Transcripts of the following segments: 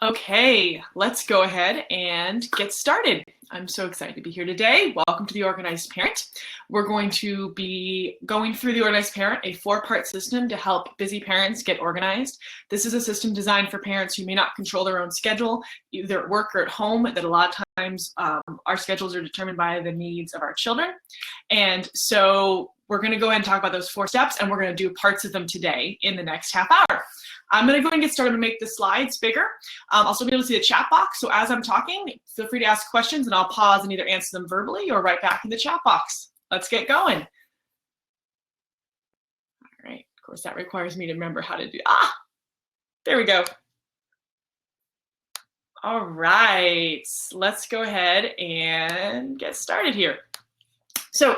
Okay, let's go ahead and get started. I'm so excited to be here today. Welcome to the Organized Parent. We're going to be going through the Organized Parent, a 4-part system to help busy parents get organized. This is a system designed for parents who may not control their own schedule, either at work or at home, that a lot of times our schedules are determined by the needs of our children. And so we're going to go ahead and talk about those 4 steps, and we're going to do parts of them today in the next half hour. I'm going to go ahead and get started to make the slides bigger. I'll also be able to see the chat box. So as I'm talking, feel free to ask questions and I'll pause and either answer them verbally or right back in the chat box. Let's get going. All right. Of course, that requires me to remember how to do. There we go. All right. Let's go ahead and get started here. So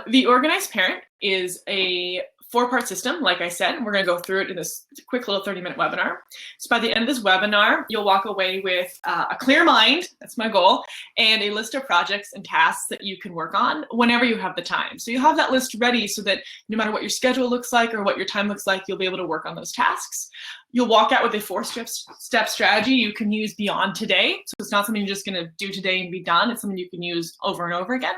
the Organized Parent is a 4-part system, like I said, and we're going to go through it in this quick little 30-minute webinar. So by the end of this webinar, you'll walk away with a clear mind, that's my goal, and a list of projects and tasks that you can work on whenever you have the time. So you'll have that list ready so that no matter what your schedule looks like or what your time looks like, you'll be able to work on those tasks. You'll walk out with a 4-step strategy you can use beyond today. So it's not something you're just going to do today and be done. It's something you can use over and over again.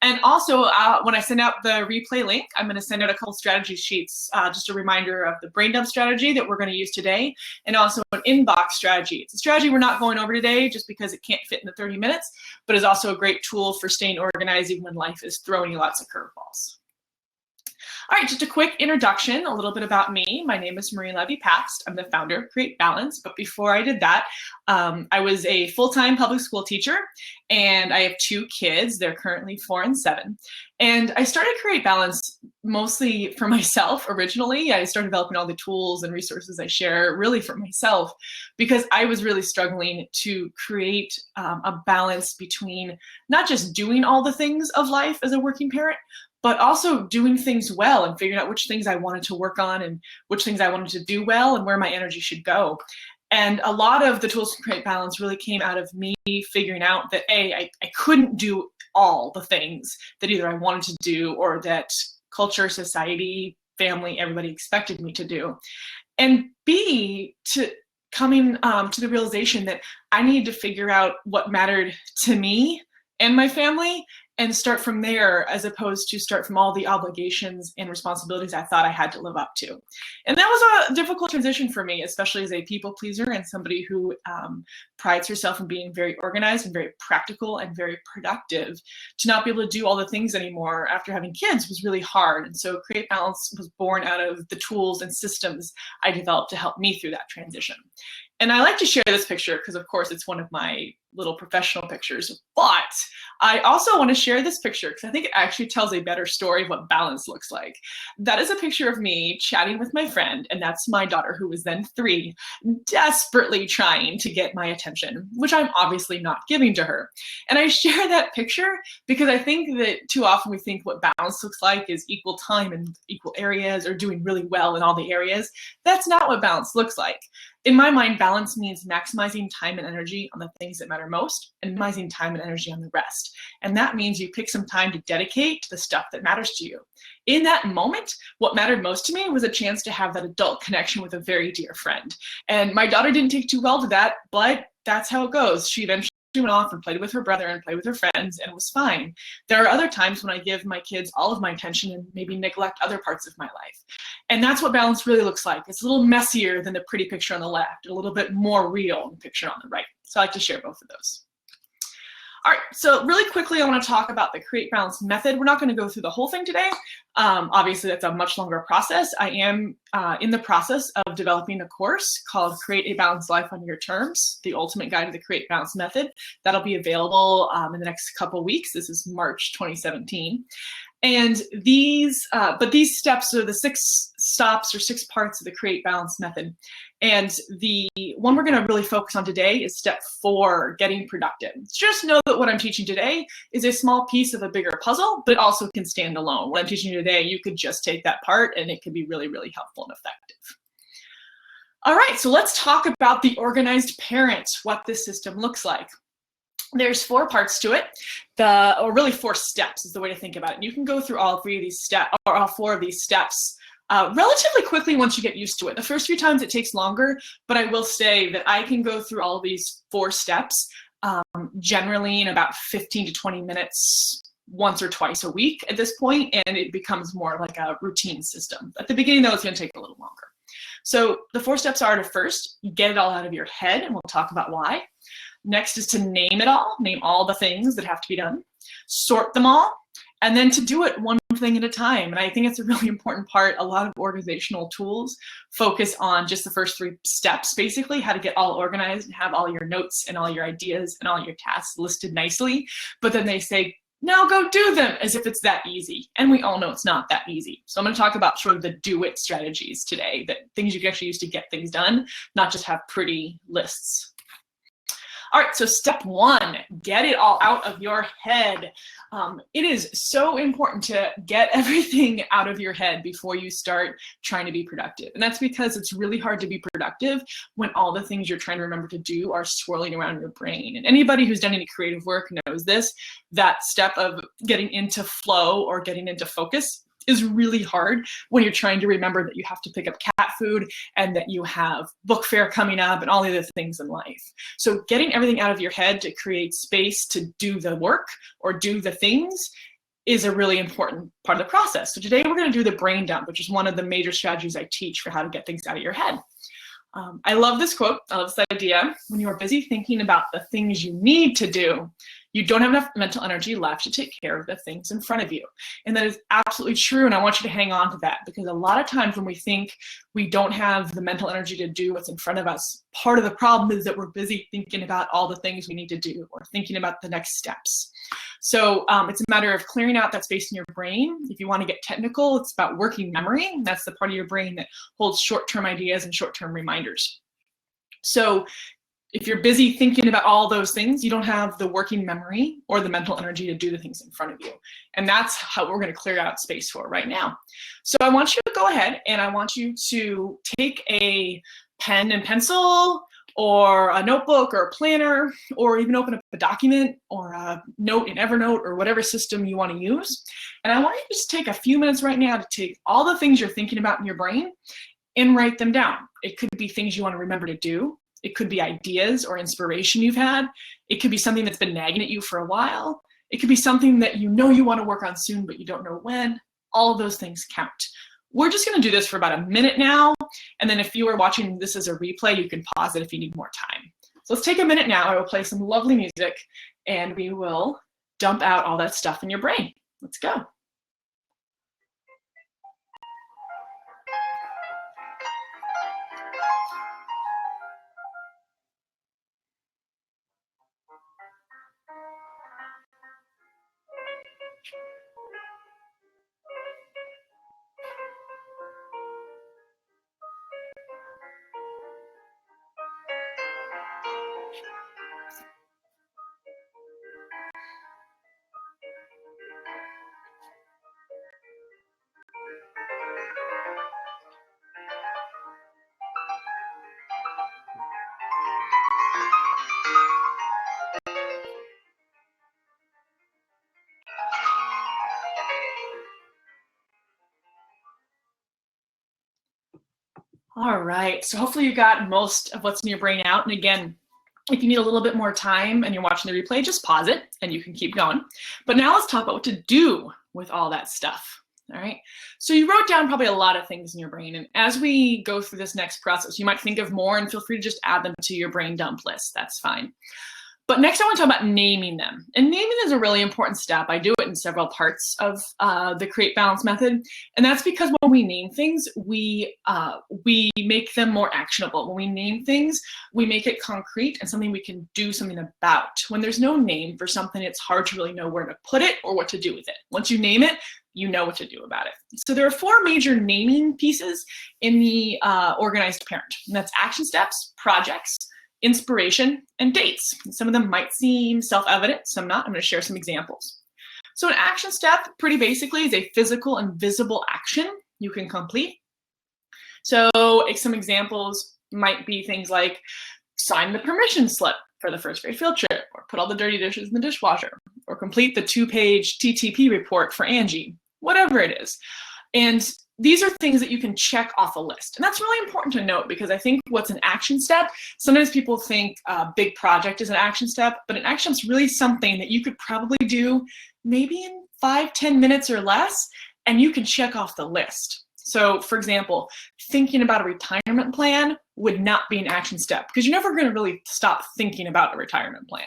And also, when I send out the replay link, I'm going to send out a couple strategy sheets, just a reminder of the brain dump strategy that we're going to use today, and also an inbox strategy. It's a strategy we're not going over today just because it can't fit in the 30 minutes, but is also a great tool for staying organized even when life is throwing you lots of curveballs. All right, just a quick introduction, a little bit about me. My name is Marie Levy-Pabst. I'm the founder of Create Balance. But before I did that, I was a full-time public school teacher, and I have 2 kids. They're currently 4 and 7. And I started Create Balance mostly for myself originally. I started developing all the tools and resources I share really for myself because I was really struggling to create a balance between not just doing all the things of life as a working parent, but also doing things well and figuring out which things I wanted to work on and which things I wanted to do well and where my energy should go. And a lot of the tools to create balance really came out of me figuring out that I couldn't do all the things that either I wanted to do or that culture, society, family, everybody expected me to do. And B, to coming to the realization that I needed to figure out what mattered to me and my family and start from there as opposed to start from all the obligations and responsibilities I thought I had to live up to. And that was a difficult transition for me, especially as a people pleaser and somebody who prides herself in being very organized and very practical and very productive. To not be able to do all the things anymore after having kids was really hard. And so Create Balance was born out of the tools and systems I developed to help me through that transition. And I like to share this picture because, of course, it's one of my little professional pictures, but I also want to share this picture because I think it actually tells a better story of what balance looks like. That is a picture of me chatting with my friend, and that's my daughter, who was then 3, desperately trying to get my attention, which I'm obviously not giving to her. And I share that picture because I think that too often we think what balance looks like is equal time in equal areas or doing really well in all the areas. That's not what balance looks like. In my mind, balance means maximizing time and energy on the things that matter most and minimizing time and energy on the rest. And that means you pick some time to dedicate to the stuff that matters to you. In that moment, what mattered most to me was a chance to have that adult connection with a very dear friend. And my daughter didn't take too well to that, but that's how it goes. She eventually went off and played with her brother and played with her friends, and it was fine. There are other times when I give my kids all of my attention and maybe neglect other parts of my life. And that's what balance really looks like. It's a little messier than the pretty picture on the left, a little bit more real in the picture on the right. So I like to share both of those. All right, so really quickly, I want to talk about the Create Balance method. We're not going to go through the whole thing today. Obviously, that's a much longer process. I am in the process of developing a course called Create a Balanced Life on Your Terms, the ultimate guide to the Create Balance method. That'll be available in the next couple of weeks. This is March 2017. And these steps are the 6 stops or 6 parts of the Create Balance method. And the one we're going to really focus on today is step 4, getting productive. Just know that what I'm teaching today is a small piece of a bigger puzzle, but it also can stand alone. What I'm teaching you today, you could just take that part and it can be really, really helpful and effective. All right, so let's talk about the Organized Parent, what this system looks like. There's 4 parts to it, or really 4 steps is the way to think about it. And you can go through all 3 of these steps, or all 4 of these steps relatively quickly once you get used to it. The first few times it takes longer, but I will say that I can go through all these 4 steps generally in about 15 to 20 minutes once or twice a week at this point, and it becomes more like a routine system. At the beginning, though, it's going to take a little longer. So the 4 steps are to first get it all out of your head, and we'll talk about why. Next is to name it all, name all the things that have to be done, sort them all, and then to do it one thing at a time. And I think it's a really important part. A lot of organizational tools focus on just the first 3 steps, basically, how to get all organized and have all your notes and all your ideas and all your tasks listed nicely. But then they say, no, go do them, as if it's that easy. And we all know it's not that easy. So I'm going to talk about sort of the do-it strategies today, that things you can actually use to get things done, not just have pretty lists. All right, so step 1, get it all out of your head. It is so important to get everything out of your head before you start trying to be productive. And that's because it's really hard to be productive when all the things you're trying to remember to do are swirling around your brain. And anybody who's done any creative work knows this, that step of getting into flow or getting into focus is really hard when you're trying to remember that you have to pick up cat food and that you have book fair coming up and all the other things in life. So getting everything out of your head to create space to do the work or do the things is a really important part of the process. So today we're going to do the brain dump, which is one of the major strategies I teach for how to get things out of your head. I love this quote. I love this idea. When you are busy thinking about the things you need to do, you don't have enough mental energy left to take care of the things in front of you. And that is absolutely true. And I want you to hang on to that, because a lot of times when we think we don't have the mental energy to do what's in front of us, part of the problem is that we're busy thinking about all the things we need to do or thinking about the next steps. So it's a matter of clearing out that space in your brain. If you want to get technical, it's about working memory. That's the part of your brain that holds short-term ideas and short-term reminders. So if you're busy thinking about all those things, you don't have the working memory or the mental energy to do the things in front of you. And that's how we're going to clear out space for right now. So I want you to go ahead and I want you to take a pen and pencil or a notebook or a planner, or even open up a document or a note in Evernote or whatever system you want to use. And I want you to just take a few minutes right now to take all the things you're thinking about in your brain and write them down. It could be things you want to remember to do. It could be ideas or inspiration you've had. It could be something that's been nagging at you for a while. It could be something that you know you want to work on soon, but you don't know when. All of those things count. We're just going to do this for about a minute now. And then if you are watching this as a replay, you can pause it if you need more time. So let's take a minute now. I will play some lovely music and we will dump out all that stuff in your brain. Let's go. All right, so hopefully you got most of what's in your brain out. And again, if you need a little bit more time and you're watching the replay, just pause it and you can keep going. But now let's talk about what to do with all that stuff. All right, so you wrote down probably a lot of things in your brain. And as we go through this next process, you might think of more and feel free to just add them to your brain dump list. That's fine. But next I want to talk about naming them. And naming is a really important step. I do it in several parts of the Create Balance method. And that's because when we name things, we make them more actionable. When we name things, we make it concrete and something we can do something about. When there's no name for something, it's hard to really know where to put it or what to do with it. Once you name it, you know what to do about it. So there are 4 major naming pieces in the organized parent. And that's action steps, projects, inspiration, and dates. Some of them might seem self-evident, some not. I'm going to share some examples. So an action step, pretty basically, is a physical and visible action you can complete. So some examples might be things like sign the permission slip for the first grade field trip, or put all the dirty dishes in the dishwasher, or complete the 2-page TTP report for Angie, whatever it is. And these are things that you can check off a list. And that's really important to note, because I think what's an action step, sometimes people think a big project is an action step, but an action step is really something that you could probably do maybe in 5-10 minutes or less, and you can check off the list. So for example, thinking about a retirement plan would not be an action step, because you're never going to really stop thinking about a retirement plan.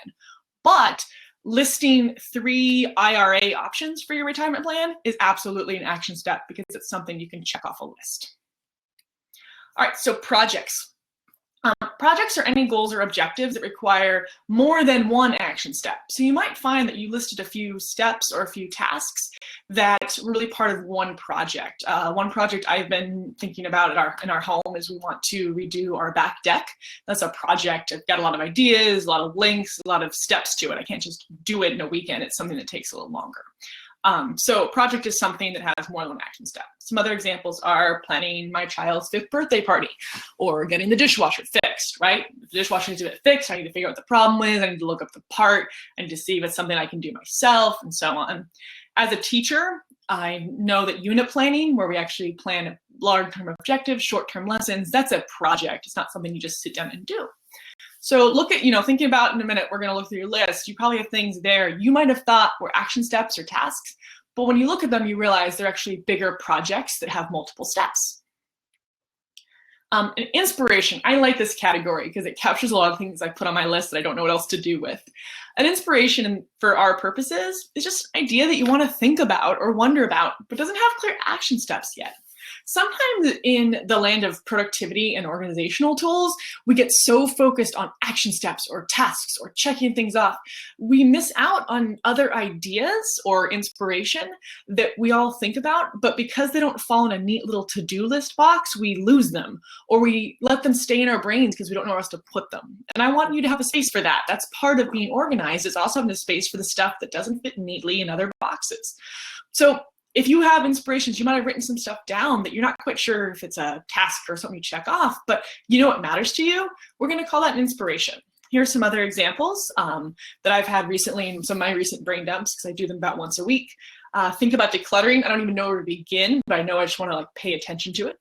But listing 3 IRA options for your retirement plan is absolutely an action step, because it's something you can check off a list. All right, so projects. Projects are any goals or objectives that require more than one action step. So you might find that you listed a few steps or a few tasks that's really part of one project. One project I've been thinking about in our home is we want to redo our back deck. That's a project. I've got a lot of ideas, a lot of links, a lot of steps to it. I can't just do it in a weekend. It's something that takes a little longer. So project is something that has more than one action step. Some other examples are planning my child's 5th birthday party, or getting the dishwasher fixed, right? If the dishwasher needs to get fixed, I need to figure out what the problem is. I need to look up the part. I need to see if it's something I can do myself, and so on. As a teacher, I know that unit planning, where we actually plan long-term objectives, short-term lessons, that's a project. It's not something you just sit down and do. So look at, thinking about in a minute, we're going to look through your list. You probably have things there you might have thought were action steps or tasks, but when you look at them, you realize they're actually bigger projects that have multiple steps. And inspiration, I like this category because it captures a lot of things I put on my list that I don't know what else to do with. An inspiration, for our purposes, is just an idea that you want to think about or wonder about, but doesn't have clear action steps yet. Sometimes in the land of productivity and organizational tools, we get so focused on action steps or tasks or checking things off, we miss out on other ideas or inspiration that we all think about, but because they don't fall in a neat little to-do list box, we lose them, or we let them stay in our brains because we don't know where else to put them. And I want you to have a space for that. That's part of being organized, is also having a space for the stuff that doesn't fit neatly in other boxes. So if you have inspirations, you might have written some stuff down that you're not quite sure if it's a task or something you check off, but you know what matters to you, we're going to call that an inspiration. Here's some other examples that I've had recently in some of my recent brain dumps, because I do them about once a week. Think about decluttering. I don't even know where to begin, but I know I just want to pay attention to it.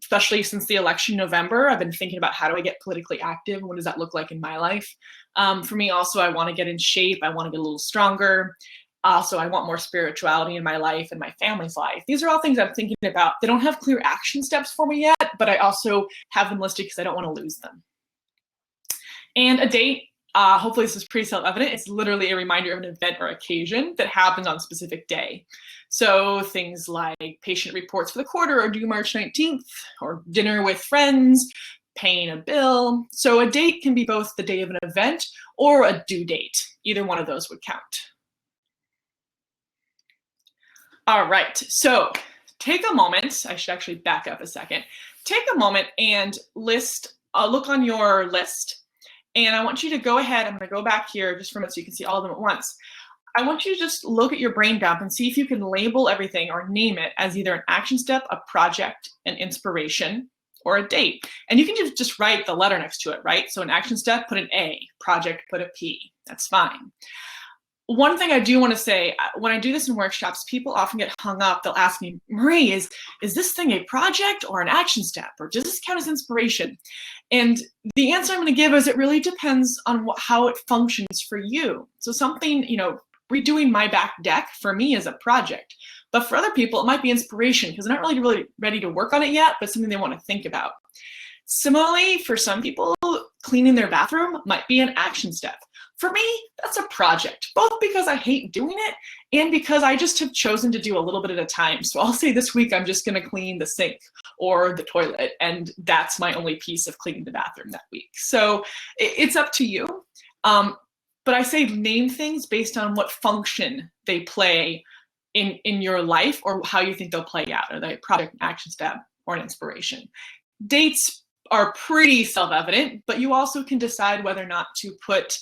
Especially since the election in November, I've been thinking about how do I get politically active and what does that look like in my life. For me also, I want to get in shape. I want to get a little stronger. Also, I want more spirituality in my life and my family's life. These are all things I'm thinking about. They don't have clear action steps for me yet, but I also have them listed because I don't want to lose them. And a date, hopefully this is pretty self-evident. It's literally a reminder of an event or occasion that happens on a specific day. So things like patient reports for the quarter are due March 19th, or dinner with friends, paying a bill. So a date can be both the day of an event or a due date. Either one of those would count. All right, so take a moment. I should actually back up a second. Take a moment and look on your list. And I want you to go ahead. I'm going to go back here just for a minute so you can see all of them at once. I want you to just look at your brain dump and see if you can label everything or name it as either an action step, a project, an inspiration, or a date. And you can just write the letter next to it, right? So an action step, put an A. Project, put a P. That's fine. One thing I do want to say, when I do this in workshops, people often get hung up. They'll ask me, Marie, is this thing a project or an action step? Or does this count as inspiration? And the answer I'm going to give is it really depends on how it functions for you. So something, redoing my back deck for me is a project. But for other people, it might be inspiration because they're not really ready to work on it yet, but something they want to think about. Similarly, for some people, cleaning their bathroom might be an action step. For me, that's a project, both because I hate doing it and because I just have chosen to do a little bit at a time. So I'll say this week, I'm just going to clean the sink or the toilet, and that's my only piece of cleaning the bathroom that week. So it's up to you. But I say name things based on what function they play in your life or how you think they'll play out. Are they a project, an action step, or an inspiration? Dates are pretty self-evident, but you also can decide whether or not to put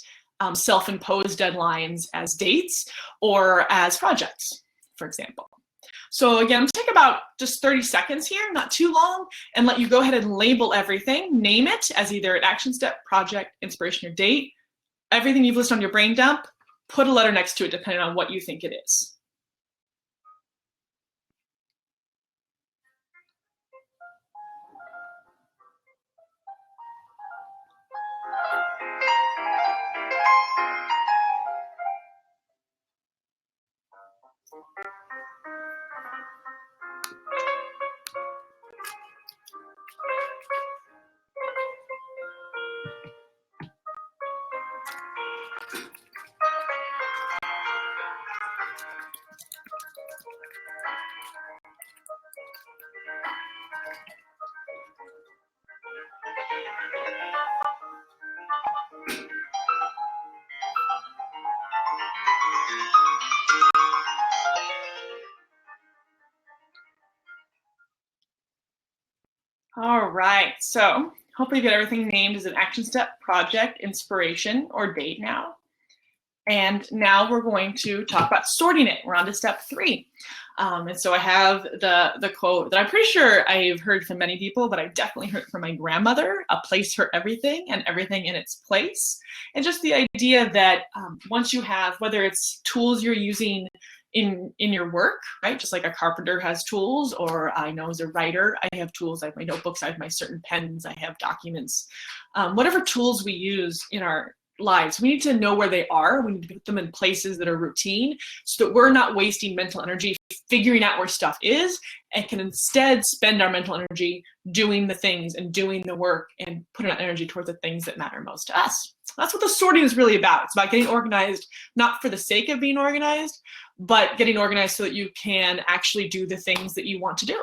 self-imposed deadlines as dates or as projects, for example. So again, I'm going to take about just 30 seconds here, not too long, and let you go ahead and label everything. Name it as either an action step, project, inspiration, or date. Everything you've listed on your brain dump, put a letter next to it depending on what you think it is. All right, so hopefully you get everything named as an action step, project, inspiration, or date now. And now we're going to talk about sorting it. We're on to step 3. And so I have the quote that I'm pretty sure I've heard from many people, but I definitely heard from my grandmother, a place for everything and everything in its place. And just the idea that once you have, whether it's tools you're using in your work, right? Just like a carpenter has tools, or I know as a writer, I have tools. I have my notebooks, I have my certain pens, I have documents. Whatever tools we use in our lives, we need to know where they are. We need to put them in places that are routine so that we're not wasting mental energy figuring out where stuff is, and can instead spend our mental energy doing the things and doing the work and putting that energy towards the things that matter most to us. That's what the sorting is really about. It's about getting organized, not for the sake of being organized, but getting organized so that you can actually do the things that you want to do.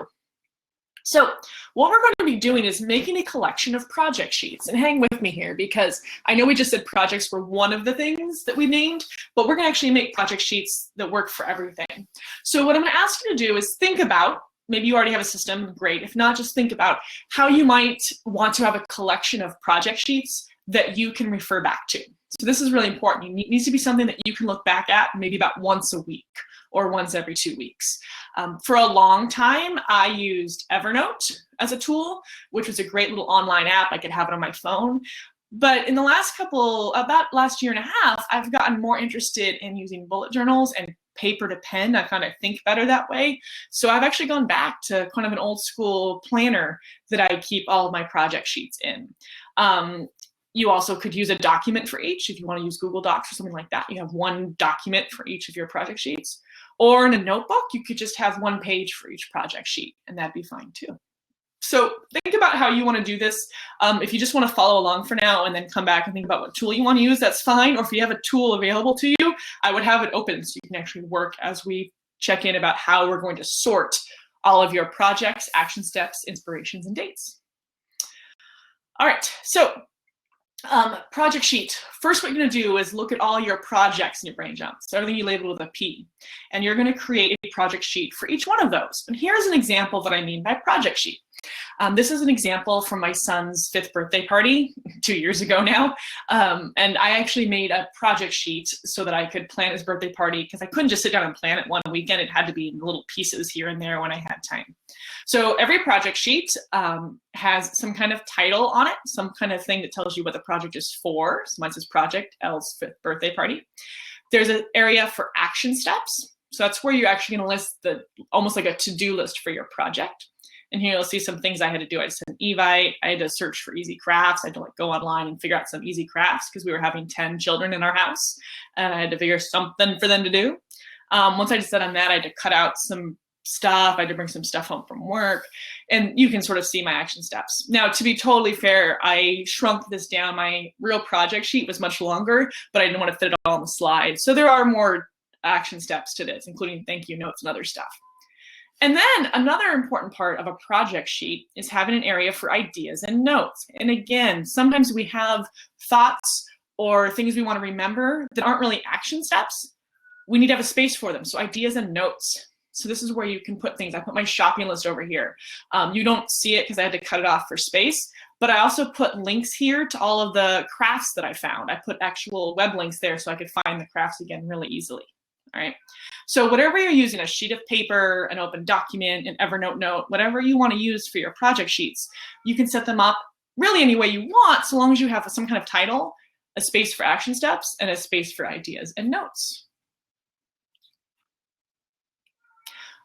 So what we're going to be doing is making a collection of project sheets. And hang with me here, because I know we just said projects were one of the things that we named, but we're going to actually make project sheets that work for everything. So what I'm going to ask you to do is think about, maybe you already have a system, great. If not, just think about how you might want to have a collection of project sheets that you can refer back to. So this is really important. It needs to be something that you can look back at maybe about once a week or once every 2 weeks. For a long time, I used Evernote as a tool, which was a great little online app. I could have it on my phone. But in the about last year and a half, I've gotten more interested in using bullet journals and paper to pen. I found I think better that way. So I've actually gone back to kind of an old school planner that I keep all of my project sheets in. You also could use a document for each. If you want to use Google Docs or something like that, you have one document for each of your project sheets. Or in a notebook, you could just have one page for each project sheet, and that'd be fine too. So think about how you want to do this. If you just want to follow along for now and then come back and think about what tool you want to use, that's fine. Or if you have a tool available to you, I would have it open so you can actually work as we check in about how we're going to sort all of your projects, action steps, inspirations, and dates. All right, so project sheet. First, what you're going to do is look at all your projects in your brain jump. So everything you label with a P. And you're going to create a project sheet for each one of those. And here's an example of what I mean by project sheet. This is an example from my son's 5th birthday party 2 years ago now. And I actually made a project sheet so that I could plan his birthday party, because I couldn't just sit down and plan it one weekend. It had to be in little pieces here and there when I had time. So every project sheet has some kind of title on it, some kind of thing that tells you what the project is for. So mine says project L's 5th birthday party. There's an area for action steps. So that's where you're actually going to list almost like a to-do list for your project. And here you'll see some things I had to do. I had to send an Evite. I had to search for easy crafts. I had to go online and figure out some easy crafts because we were having 10 children in our house, and I had to figure something for them to do. Once I decided on that, I had to cut out some stuff. I had to bring some stuff home from work, and you can sort of see my action steps. Now, to be totally fair, I shrunk this down. My real project sheet was much longer, but I didn't want to fit it all on the slide. So there are more action steps to this, including thank you notes and other stuff. And then another important part of a project sheet is having an area for ideas and notes. And again, sometimes we have thoughts or things we want to remember that aren't really action steps. We need to have a space for them. So ideas and notes. So this is where you can put things. I put my shopping list over here. You don't see it because I had to cut it off for space, but I also put links here to all of the crafts that I found. I put actual web links there so I could find the crafts again really easily. All right. So whatever you're using, a sheet of paper, an open document, an Evernote note, whatever you want to use for your project sheets, you can set them up really any way you want, so long as you have some kind of title, a space for action steps, and a space for ideas and notes.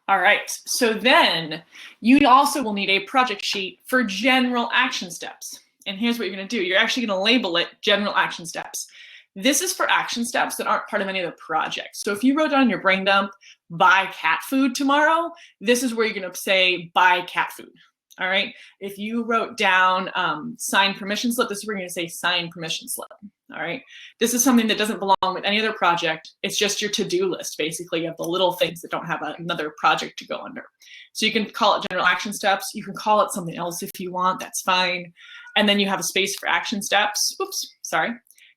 All right, so then you also will need a project sheet for general action steps. And here's what you're going to do. You're actually going to label it general action steps. This is for action steps that aren't part of any of the projects. So if you wrote down your brain dump, buy cat food tomorrow, this is where you're going to say buy cat food. All right. If you wrote down sign permission slip, this is where you're going to say sign permission slip. All right. This is something that doesn't belong with any other project. It's just your to-do list, basically, of the little things that don't have another project to go under. So you can call it general action steps. You can call it something else if you want. That's fine. And then you have a space for action steps. Oops, sorry.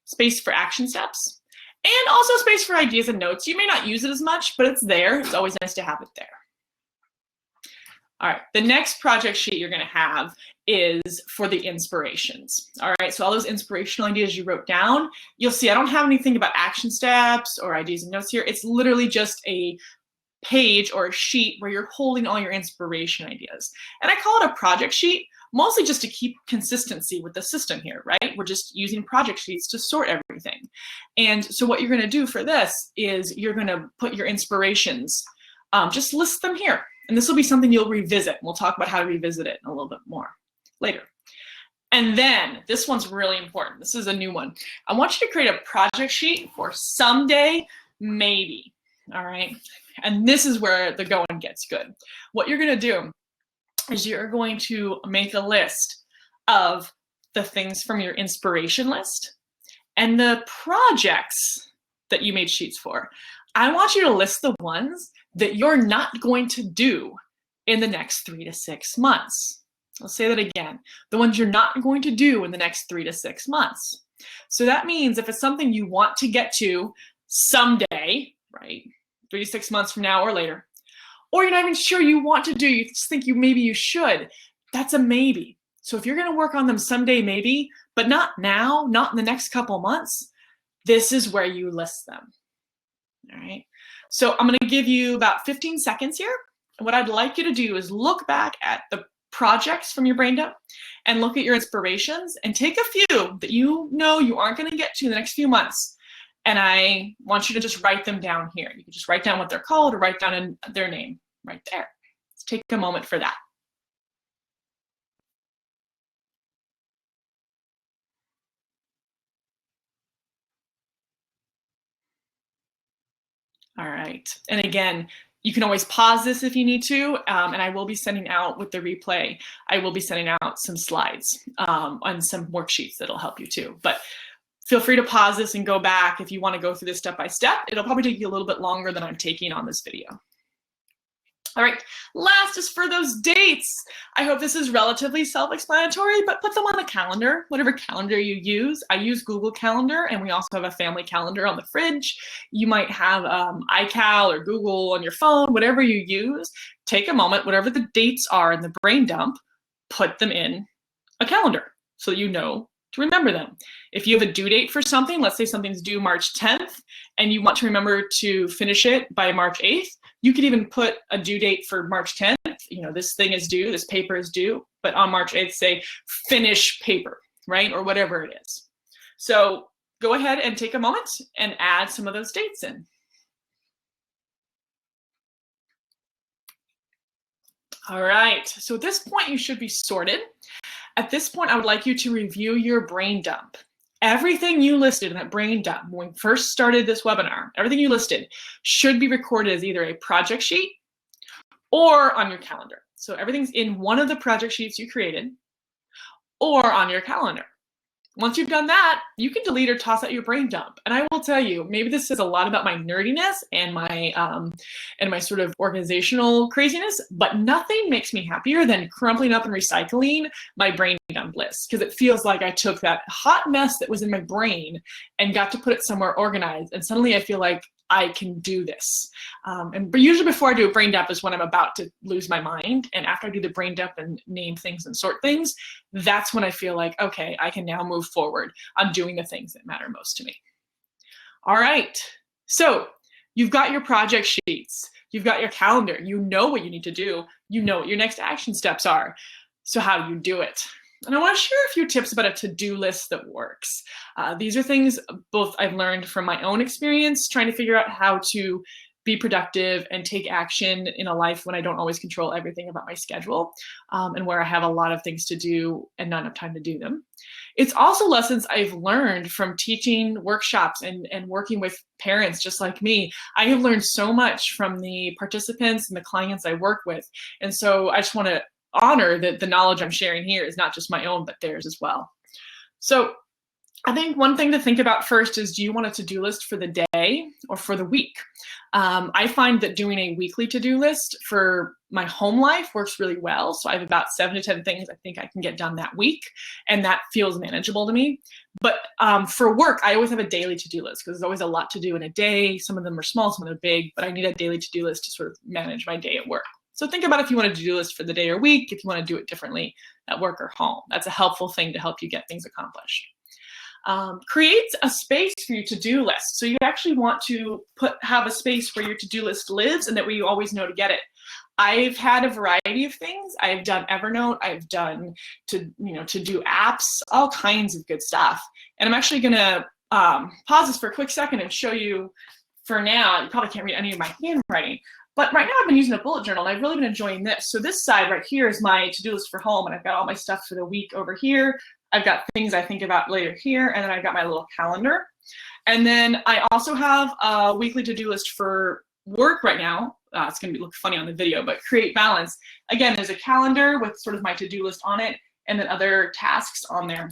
Space for action steps. And also space for ideas and notes. You may not use it as much, but it's there. It's always nice to have it there. All right, the next project sheet you're gonna have is for the inspirations. All right, so all those inspirational ideas you wrote down, you'll see I don't have anything about action steps or ideas and notes here. It's literally just a page or a sheet where you're holding all your inspiration ideas. And I call it a project sheet, mostly just to keep consistency with the system here, right? We're just using project sheets to sort everything. And so what you're gonna do for this is you're gonna put your inspirations, just list them here. And this will be something you'll revisit. We'll talk about how to revisit it a little bit more later. And then this one's really important. This is a new one. I want you to create a project sheet for someday, maybe. All right. And this is where the going gets good. What you're going to do is you're going to make a list of the things from your inspiration list and the projects that you made sheets for. I want you to list the ones that you're not going to do in the next 3 to 6 months. I'll say that again. The ones you're not going to do in the next 3 to 6 months. So that means if it's something you want to get to someday, right, 3 to 6 months from now or later, or you're not even sure you want to do, you just think maybe you should, that's a maybe. So if you're going to work on them someday, maybe, but not now, not in the next couple months, this is where you list them. All right. So I'm going to give you about 15 seconds here. And what I'd like you to do is look back at the projects from your brain dump and look at your inspirations and take a few that you know you aren't going to get to in the next few months. And I want you to just write them down here. You can just write down what they're called or write down their name right there. Let's take a moment for that. All right. And again, you can always pause this if you need to, and I will be sending out with the replay, I will be sending out some slides and some worksheets that'll help you too. But feel free to pause this and go back if you want to go through this step by step. It'll probably take you a little bit longer than I'm taking on this video. All right, last is for those dates. I hope this is relatively self-explanatory, but put them on the calendar, whatever calendar you use. I use Google Calendar, and we also have a family calendar on the fridge. You might have iCal or Google on your phone, whatever you use. Take a moment, whatever the dates are in the brain dump, put them in a calendar so you know to remember them. If you have a due date for something, let's say something's due March 10th, and you want to remember to finish it by March 8th, you could even put a due date for March 10th. You know, this thing is due, this paper is due, but on March 8th, say finish paper, right? Or whatever it is. So go ahead and take a moment and add some of those dates in. All right, so at this point, you should be sorted. At this point, I would like you to review your brain dump. Everything you listed in that brain dump when we first started this webinar, everything you listed should be recorded as either a project sheet or on your calendar. So everything's in one of the project sheets you created or on your calendar. Once you've done that, you can delete or toss out your brain dump. And I will tell you, maybe this says a lot about my nerdiness and my sort of organizational craziness, but nothing makes me happier than crumpling up and recycling my brain dump list, because it feels like I took that hot mess that was in my brain and got to put it somewhere organized. And suddenly I feel like I can do this. And usually before I do a brain dump is when I'm about to lose my mind. And after I do the brain dump and name things and sort things, that's when I feel like, okay, I can now move forward on doing the things that matter most to me. All right, so you've got your project sheets, you've got your calendar, you know what you need to do, you know what your next action steps are. So how do you do it? And I want to share a few tips about a to-do list that works. These are things both I've learned from my own experience, trying to figure out how to be productive and take action in a life when I don't always control everything about my schedule, and where I have a lot of things to do and not enough time to do them. It's also lessons I've learned from teaching workshops and working with parents just like me. I have learned so much from the participants and the clients I work with. And so I just want to honor that the knowledge I'm sharing here is not just my own, but theirs as well. So I think one thing to think about first is, do you want a to-do list for the day or for the week? I find that doing a weekly to-do list for my home life works really well. So I have about 7 to 10 things I think I can get done that week, and that feels manageable to me. But for work, I always have a daily to-do list because there's always a lot to do in a day. Some of them are small, some of them are big, but I need a daily to-do list to sort of manage my day at work. So think about if you want a to-do list for the day or week, if you want to do it differently at work or home. That's a helpful thing to help you get things accomplished. Create a space for your to-do list. So you actually want to have a space where your to-do list lives and that way you always know to get it. I've had a variety of things. I've done Evernote, I've done to-do apps, all kinds of good stuff. And I'm actually gonna pause this for a quick second and show you for now. You probably can't read any of my handwriting, but right now I've been using a bullet journal and I've really been enjoying this. So this side right here is my to-do list for home, and I've got all my stuff for the week over here. I've got things I think about later here, and then I've got my little calendar. And then I also have a weekly to-do list for work right now. It's gonna look funny on the video, but create balance. Again, there's a calendar with sort of my to-do list on it, and then other tasks on there.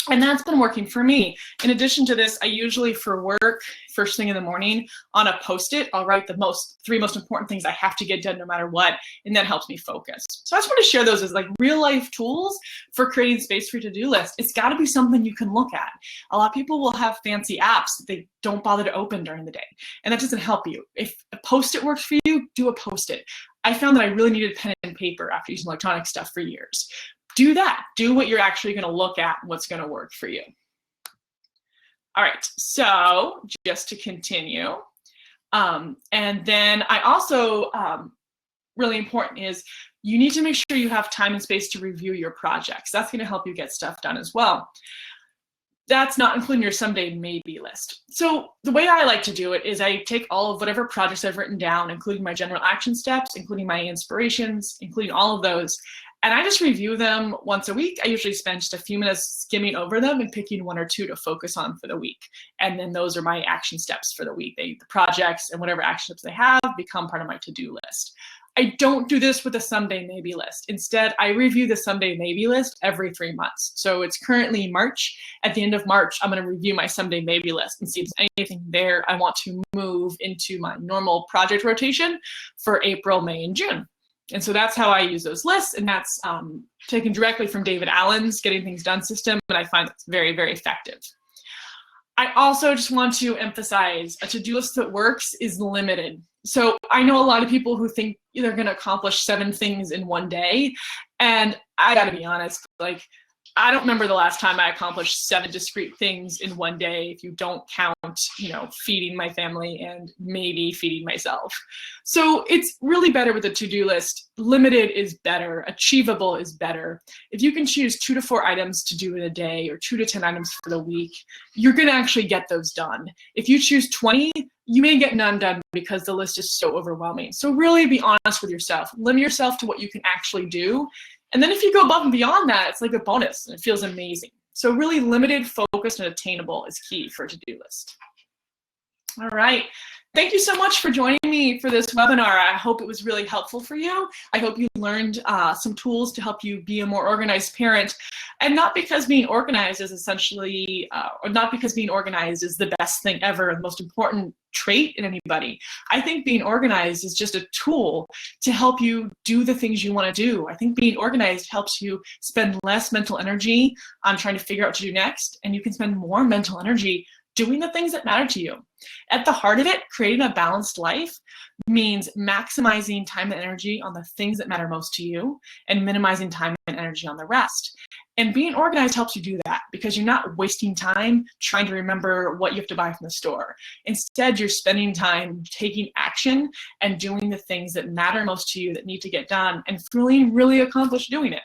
And that's been working for me. In addition to this, I usually for work, first thing in the morning, on a Post-it, I'll write the 3 most important things I have to get done no matter what, and that helps me focus. So I just want to share those as like real life tools for creating space for your to-do list. It's got to be something you can look at. A lot of people will have fancy apps that they don't bother to open during the day, and that doesn't help you. If a Post-it works for you, do a Post-it. I found that I really needed pen and paper after using electronic stuff for years. Do that. Do what you're actually going to look at and what's going to work for you. All right, so just to continue. And then I also, really important is you need to make sure you have time and space to review your projects. That's going to help you get stuff done as well. That's not including your someday maybe list. So the way I like to do it is I take all of whatever projects I've written down, including my general action steps, including my inspirations, including all of those, and I just review them once a week. I usually spend just a few minutes skimming over them and picking 1 or 2 to focus on for the week. And then those are my action steps for the week. The projects and whatever action steps they have become part of my to-do list. I don't do this with a someday maybe list. Instead, I review the someday maybe list every 3 months. So it's currently March. At the end of March, I'm going to review my someday maybe list and see if there's anything there I want to move into my normal project rotation for April, May, and June. And so that's how I use those lists, and that's taken directly from David Allen's Getting Things Done system, and I find it's very, very effective. I also just want to emphasize a to-do list that works is limited. So I know a lot of people who think they're going to accomplish 7 things in one day, and I got to be honest, like, I don't remember the last time I accomplished 7 discrete things in one day if you don't count, feeding my family and maybe feeding myself. So it's really better with a to-do list. Limited is better. Achievable is better. If you can choose 2 to 4 items to do in a day or 2 to 10 items for the week, you're going to actually get those done. If you choose 20, you may get none done because the list is so overwhelming. So really be honest with yourself. Limit yourself to what you can actually do. And then if you go above and beyond that, it's like a bonus and it feels amazing. So really limited, focused, and attainable is key for a to-do list. All right. Thank you so much for joining me for this webinar. I hope it was really helpful for you. I hope you learned some tools to help you be a more organized parent. And not because being organized is essentially, or not because being organized is the best thing ever, the most important trait in anybody. I think being organized is just a tool to help you do the things you want to do. I think being organized helps you spend less mental energy on trying to figure out what to do next, and you can spend more mental energy doing the things that matter to you. At the heart of it, creating a balanced life means maximizing time and energy on the things that matter most to you and minimizing time and energy on the rest. And being organized helps you do that because you're not wasting time trying to remember what you have to buy from the store. Instead, you're spending time taking action and doing the things that matter most to you that need to get done and feeling really accomplished doing it.